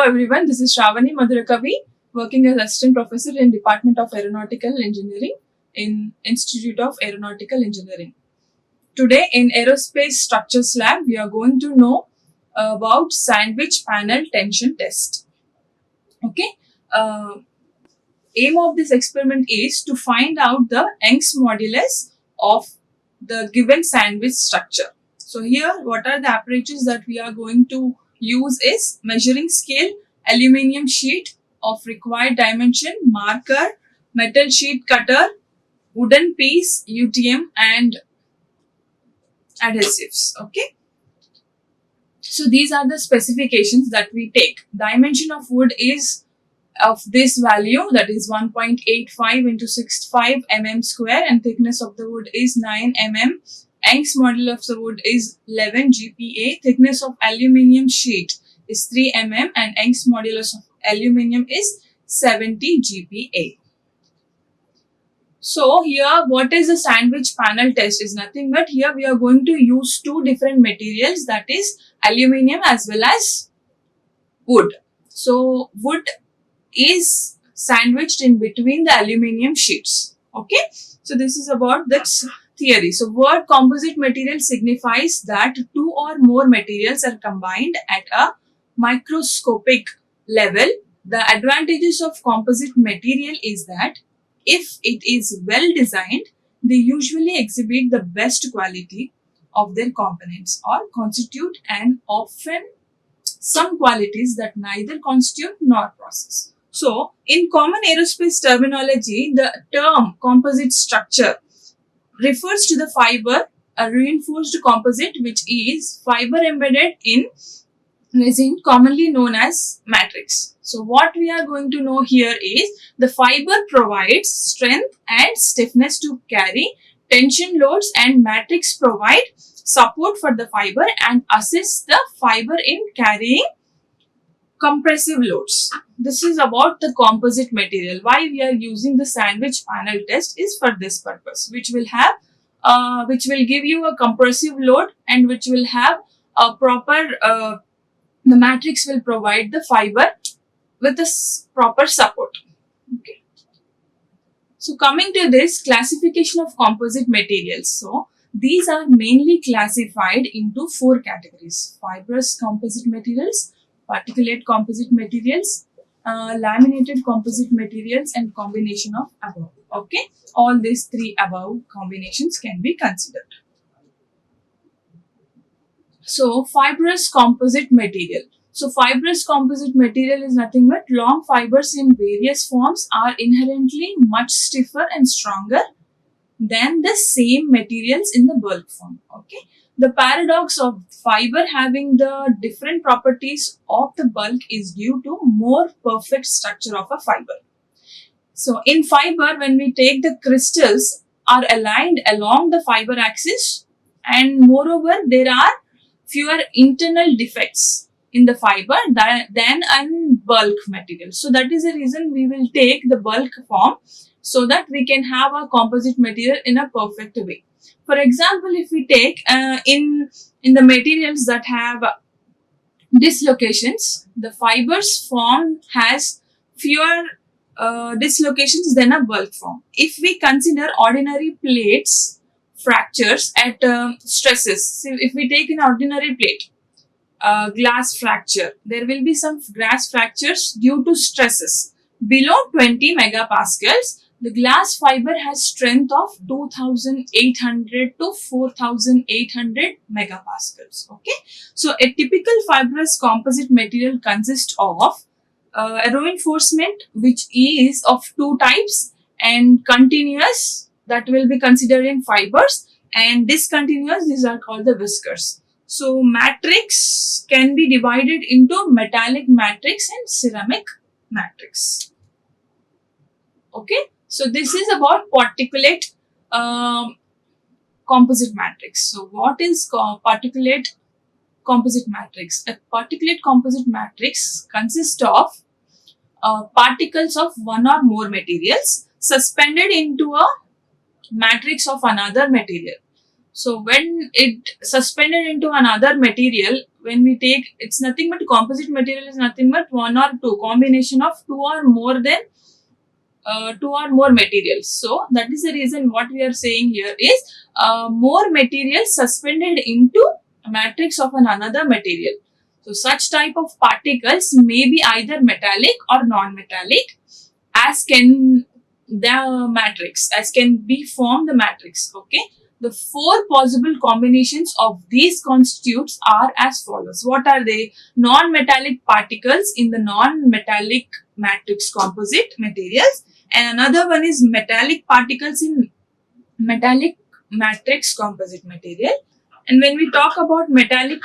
Hello everyone, this is Sravani Madhurakavi, working as Assistant Professor in Department of Aeronautical Engineering in Institute of Aeronautical Engineering. Today in Aerospace Structures Lab, we are going to know about sandwich panel tension test. Okay, aim of this experiment is to find out the Young's modulus of the given sandwich structure. So here, what are the apparatures that we are going to use is measuring scale, aluminium sheet of required dimension, marker, metal sheet cutter, wooden piece, UTM and adhesives. Okay. So these are the specifications that we take. Dimension of wood is of this value, that is 1.85 into 65 mm square, and thickness of the wood is 9 mm. Young's modulus of the wood is 11 GPa. Thickness of aluminium sheet is 3 mm and Young's modulus of aluminium is 70 GPa. So here, what is the sandwich panel test is nothing but here we are going to use two different materials, that is aluminium as well as wood. So wood is sandwiched in between the aluminium sheets. Okay. So this is about this theory. So word composite material signifies that two or more materials are combined at a microscopic level. The advantages of composite material is that if it is well designed, they usually exhibit the best quality of their components or constitute and often some qualities that neither constitute nor possess. So, in common aerospace terminology, the term composite structure refers to the fiber, a reinforced composite which is fiber embedded in resin, commonly known as matrix. So what we are going to know here is the fiber provides strength and stiffness to carry tension loads, and matrix provide support for the fiber and assists the fiber in carrying compressive loads. This is about the composite material. Why we are using the sandwich panel test is for this purpose, which will give you a compressive load and which will have a proper the matrix will provide the fiber with this proper support. Okay. So coming to this classification of composite materials. So these are mainly classified into four categories: fibrous composite materials, particulate composite materials, laminated composite materials, and combination of above. Okay. All these three above combinations can be considered. So fibrous composite material. So fibrous composite material is nothing but long fibers in various forms are inherently much stiffer and stronger than the same materials in the bulk form. Okay. The paradox of fiber having the different properties of the bulk is due to more perfect structure of a fiber. So in fiber, when we take the crystals are aligned along the fiber axis, and moreover there are fewer internal defects in the fiber than in bulk material. So that is the reason we will take the bulk form so that we can have a composite material in a perfect way. For example, if we take in the materials that have dislocations, the fibers form has fewer dislocations than a bulk form. If we consider ordinary plates fractures at stresses, so if we take an ordinary plate, glass fracture, there will be some glass fractures due to stresses below 20 megapascals. The glass fiber has strength of 2800 to 4800 megapascals. Okay, so a typical fibrous composite material consists of a reinforcement which is of two types, and continuous, that will be considered in fibers, and discontinuous, these are called the whiskers. So matrix can be divided into metallic matrix and ceramic matrix. Okay, so this is about particulate composite matrix. So what is particulate composite matrix? A particulate composite matrix consists of particles of one or more materials suspended into a matrix of another material. So when it suspended into another material, when we take, it's nothing but composite material is nothing but one or two, combination of two or more materials. So that is the reason what we are saying here is more material suspended into a matrix of another material. So such type of particles may be either metallic or non-metallic, as can the matrix, as can be form the matrix. Okay, the four possible combinations of these constitutes are as follows. What are they? Non-metallic particles in the non-metallic matrix composite materials, and another one is metallic particles in metallic matrix composite material. And when we talk about metallic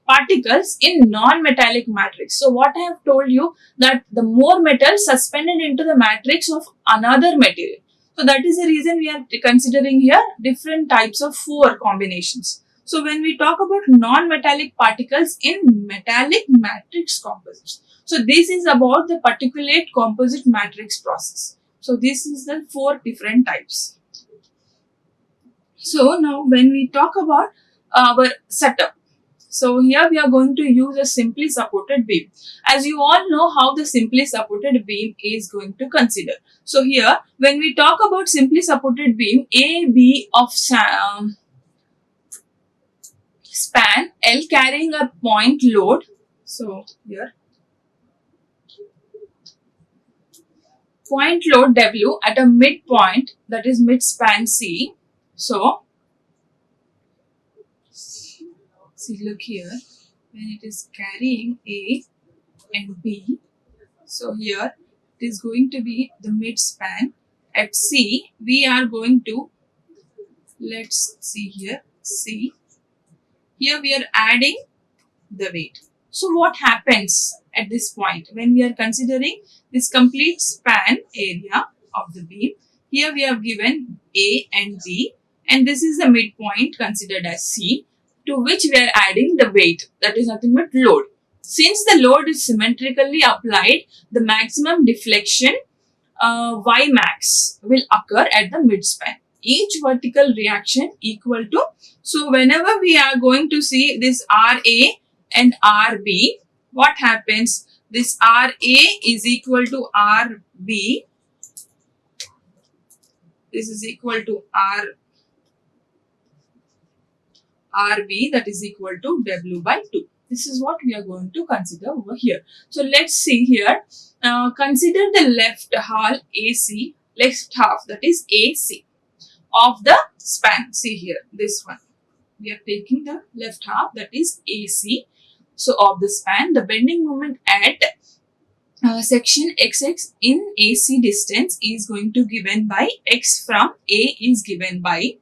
particles in non-metallic matrix, so what I have told you, that the more metal suspended into the matrix of another material. So that is the reason we are considering here different types of four combinations. So when we talk about non-metallic particles in metallic matrix composites, so this is about the particulate composite matrix process. So this is the four different types. So now when we talk about our setup, so here we are going to use a simply supported beam. As you all know how the simply supported beam is going to consider. So here when we talk about simply supported beam, AB of span L carrying a point load. So here point load W at a midpoint, that is mid span C. So see, look here, when it is carrying A and B, so here it is going to be the mid span. At C, we are going to, let's see here, C. Here we are adding the weight. So what happens at this point when we are considering this complete span area of the beam? Here we have given A and B, and this is the midpoint considered as C, to which we are adding the weight, that is nothing but load. Since the load is symmetrically applied, the maximum deflection Y max will occur at the midspan. Each vertical reaction equal to, so whenever we are going to see this RA and RB, what happens? This RA is equal to RB, this is equal to RB, that is equal to W by 2. This is what we are going to consider over here. So let's see here. Consider the left half AC, left half, that is AC of the span. See here, this one. We are taking the left half, that is AC. So of the span, the bending moment at section XX in AC distance is going to given by X from A is given by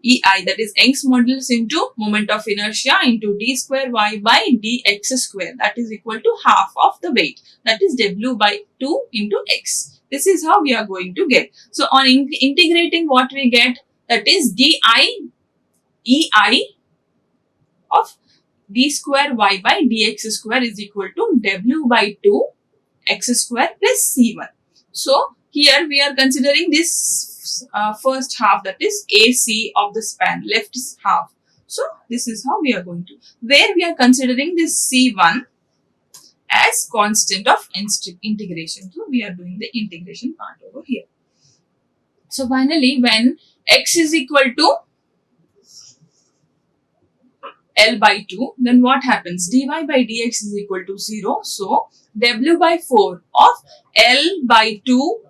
EI, that is Young's modulus into moment of inertia into d square y by dx square, that is equal to half of the weight, that is W by 2 into X. This is how we are going to get. So on integrating, what we get, that is di EI of d square y by dx square is equal to W by 2 X square plus C1. So here we are considering this first half, that is AC of the span, left half. So this is how we are going to, where we are considering this C1 as constant of integration. So we are doing the integration part over here. So finally, when X is equal to L by 2, then what happens? Dy by dx is equal to 0. So W by 4 of L by 2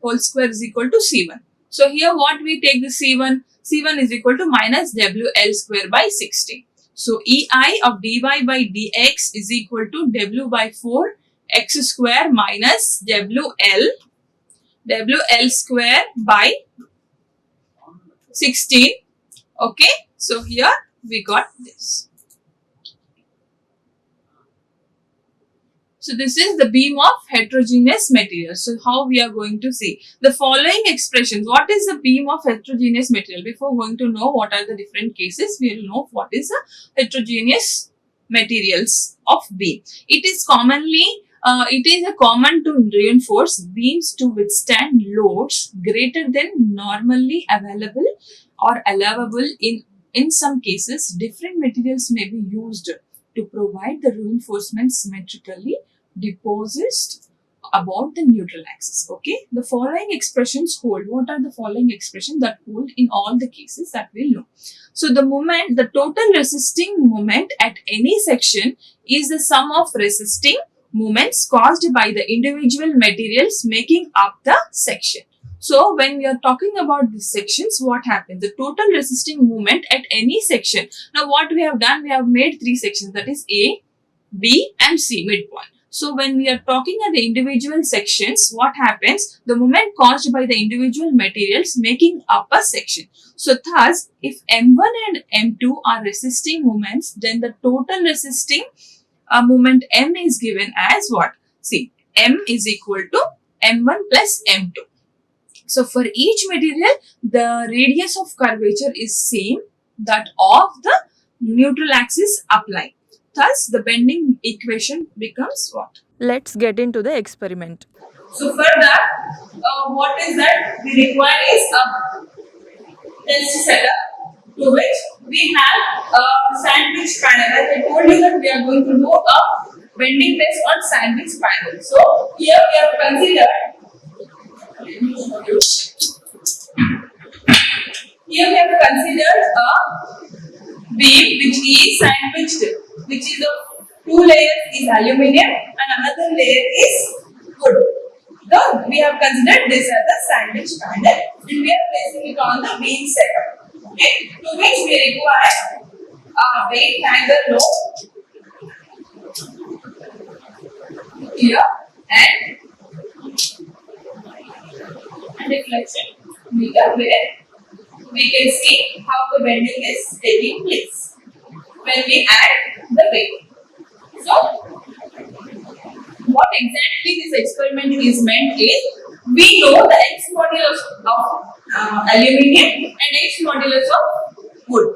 whole square is equal to C1. So here what we take the C1? C1 is equal to minus WL square by 16. So EI of dy by dx is equal to W by 4 X square minus WL square by 16. Okay. So here we got this. So this is the beam of heterogeneous material. So how we are going to see the following expressions. What is the beam of heterogeneous material? Before going to know what are the different cases, we will know what is the heterogeneous materials of beam. It is commonly, it is a common to reinforce beams to withstand loads greater than normally available or allowable in in some cases, different materials may be used to provide the reinforcement symmetrically deposed about the neutral axis. Okay, the following expressions hold. What are the following expressions that hold in all the cases that we'll know? So the total resisting moment at any section is the sum of resisting moments caused by the individual materials making up the section. So when we are talking about these sections, what happens? The total resisting moment at any section. Now what we have done, we have made 3 sections, that is A, B and C, midpoint. So when we are talking at the individual sections, what happens? The moment caused by the individual materials making up a section. So thus, if M1 and M2 are resisting moments, then the total resisting moment M is given as what? See, M is equal to M1 plus M2. So for each material, the radius of curvature is same that of the neutral axis applying. Thus, the bending equation becomes what? Let's get into the experiment. So for that, what is that we require is a test setup to which we have a sandwich panel. As I told you that we are going to do a bending test on sandwich panel. So here we have considered a beam which is sandwiched, which is of 2 layers is aluminium and another layer is wood. So we have considered this as a sandwich panel and we are placing it on the beam setup. Okay, to which we require a weight hanger rope here and deflection meter where we can see how the bending is taking place when we add the weight. So, what exactly this experiment is meant is, we know the X modulus of aluminium and X modulus of wood.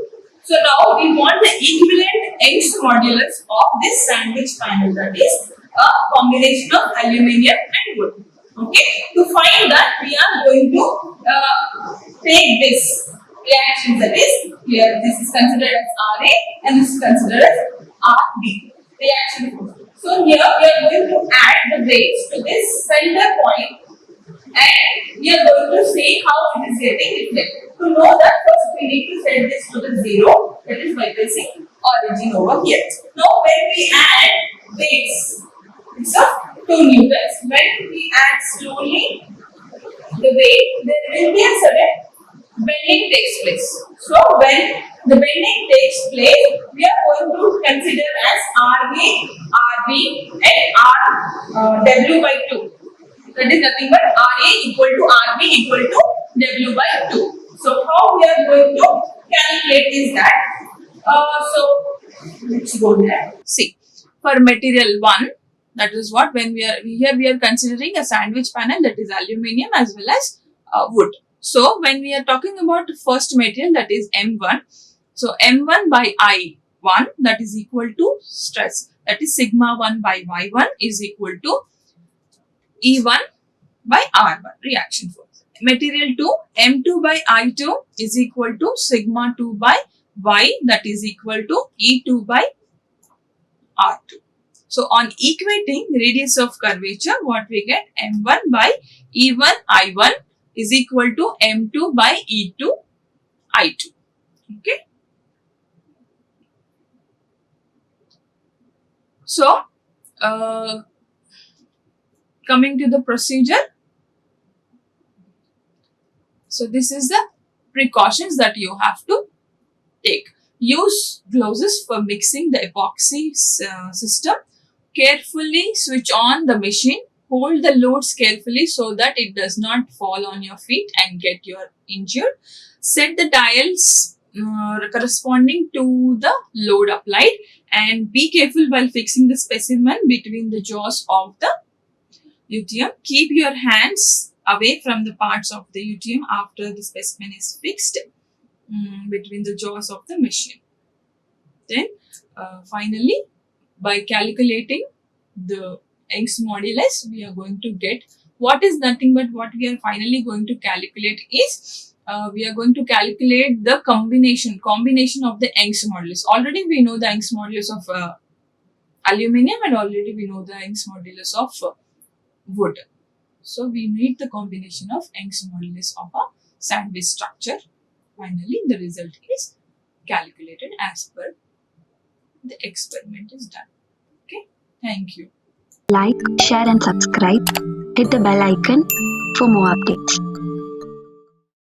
So now we want the equivalent X modulus of this sandwich panel, that is a combination of aluminium and wood. Okay, to find that we are going to take this reaction, that is here this is considered as RA and this is considered as RB reaction. So here we are going to add the weights to this center point and we are going to see how it is getting reflected. To know that, first we need to set this to the 0, that is by placing origin over here. Now when we add weights, it's of 2 newtons. When we add slowly the weight, there will be a sudden bending takes place. So when the bending takes place, we are going to consider as RB, RB and W by 2. That is nothing but RA equal to RB equal to W by 2. So how we are going to calculate is that, so let's go there. See, for material 1, that is what, when we are considering a sandwich panel, that is aluminium as well as wood. So when we are talking about the first material, that is M1, so M1 by I1, that is equal to stress, that is sigma 1 by Y1 is equal to E1 by R1 reaction force. Material 2, M2 by I2 is equal to sigma 2 by Y, that is equal to E2 by R2. So on equating the radius of curvature, what we get? M1 by E1 I1 is equal to M2 by E2 I2. Okay. So, coming to the procedure. So this is the precautions that you have to take. Use gloves for mixing the epoxy system. Carefully switch on the machine. Hold the loads carefully so that it does not fall on your feet and get you injured. Set the dials corresponding to the load applied and be careful while fixing the specimen between the jaws of the UTM. Keep your hands away from the parts of the UTM after the specimen is fixed between the jaws of the machine. Then finally, by calculating the Young's modulus, we are going to get what is nothing but what we are finally going to calculate is we are going to calculate the combination of the Young's modulus. Already we know the Young's modulus of aluminium, and already we know the Young's modulus of wood. So we need the combination of Young's modulus of a sandwich structure. Finally, the result is calculated as per the experiment is done. Okay, thank you. Like, share and subscribe. Hit the bell icon for more updates.